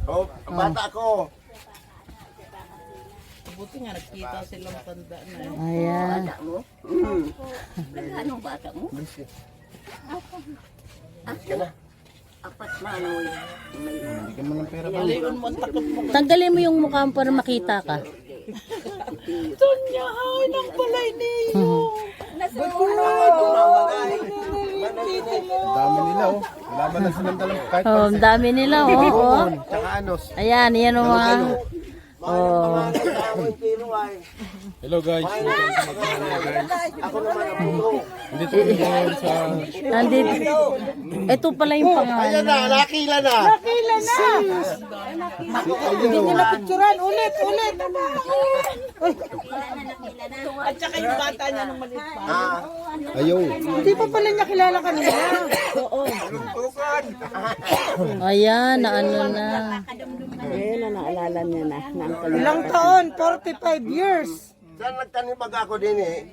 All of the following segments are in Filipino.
Oh, bata ko. Buti nga nakita silang tanda na. Ayan. Bata mo? Anong bata mo? Apat manoy. Bigyan mo ng pera. Balion mo ang takot mo. Tanggalin mo yung mukha mo para makita ka. Tonya, ay nang balay niyo. Dami nila oh. Wala ba na silang dalang kahit Oh, ang dami nila, oh. tsaka anos. Ayan, yan ang mga... Oh. Hello guys. Ako naman ang puno. Dito ngayon sa... Nandito. Ito pala yung pangalan. Ayan na, nakila na. Nakila na. Hindi nyo napicturan. Ulit. At saka yung bata niya nung maliit pa. Ayaw. Hindi pa pala niya kilala kanina. Oo. Ayan, na ano na. Ayun na naalala niya na. Ilang taon? 45 years. Saan nagtanibag ako din eh?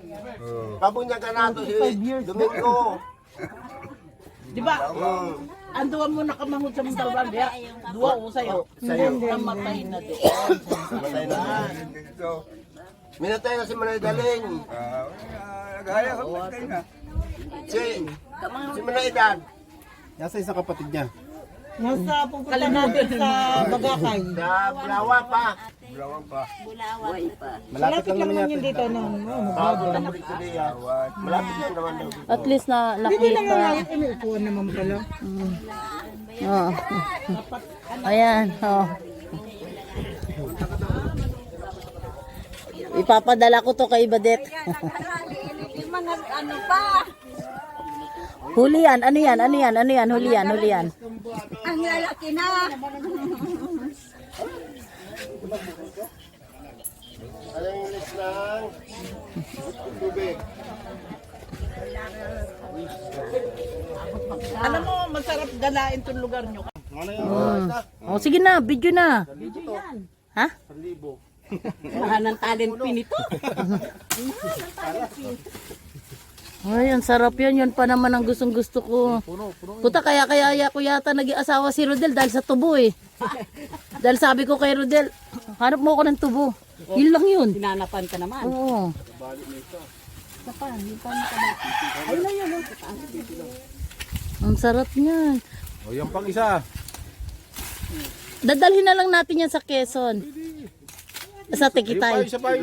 Pabunyagan nato si Domingo. Di ba? Anduan mo nakamangod sa mga talban. Dua o sa'yo. Namatay na doon. Matay na. Minatay na si Manay Daling. Si Manay Edad. Nasa isang kapatid niya. Nasa pupunta natin sa Bagakay. Sa Bulawa pa. Buhay pa. Malapit lang naman yun dito. Bago na mulit si Lea. Malapit lang naman daw. At least na Hindi lang nakita. nga yung inuupuan naman pala. Oh. Ayan, oh. Ipapadala ko to kay Badet. Mga ano pa? Huli yan, ano yan, huli yan. Ang lalaki na. Alam yung list ng tubig. Alam mo, masarap galain tong lugar nyo. Oh, sige na, video na. Ha? 1,000. Mahanang talent pinito. Ay, ang sarap yan. Yun pa naman ang gustong gusto ko. Puta, kaya ko yata nag-asawa si Rodel dahil sa tubo eh. Dahil sabi ko kay Rodel, hanap mo ako ng tubo. Yun lang yun. Hinanapan ka naman. Oo. Ang sarap niyan. O yan pang isa. Dadalhin na lang natin yan sa Quezon. Sa Tikitay. Isa pa.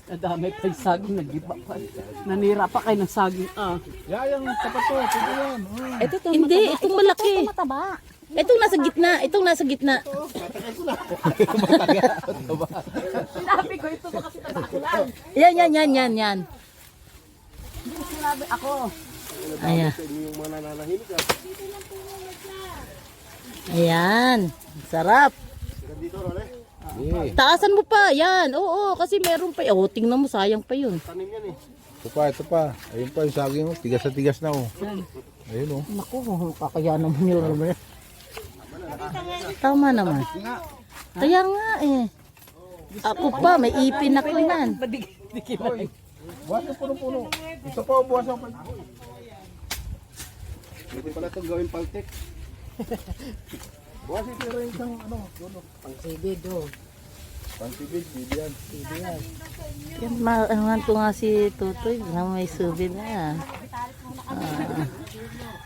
Nadami pa yung saging, nagiba pa. Nanira pa kayo ng saging. Yayang tapat to. Sige yan. Ito to, Hindi, itong malaki. mataba. Itong nasa gitna. Sinabi ko ito ba kasi taba ko lang. Yan. Sinabi ako. Ayan. Yung mga nananahimik ah. Ayan. Sarap. Dito Role. Taasan mo pa. Yan. Oo, kasi meron pa. Oh, tingnan mo, sayang pa yun. Tanim yan eh. Ito pa. Ayun pa yung saging mo. Tigas na tigas na oh. Ayun oh. Naku, kakaya naman yun. Tama naman. Kaya nga eh. Ako pa, may ipin ako yan. Buwas na puno-puno. Ito pa buwas ang paltik. Pwede pala itong gawin paltik. Buwas ito rin isang ano. Pangsibid do. Pantibig, bibiyan. Yan, ano to nga si Tutoy na may subid na.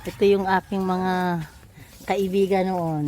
Ito yung aking mga kaibigan noon.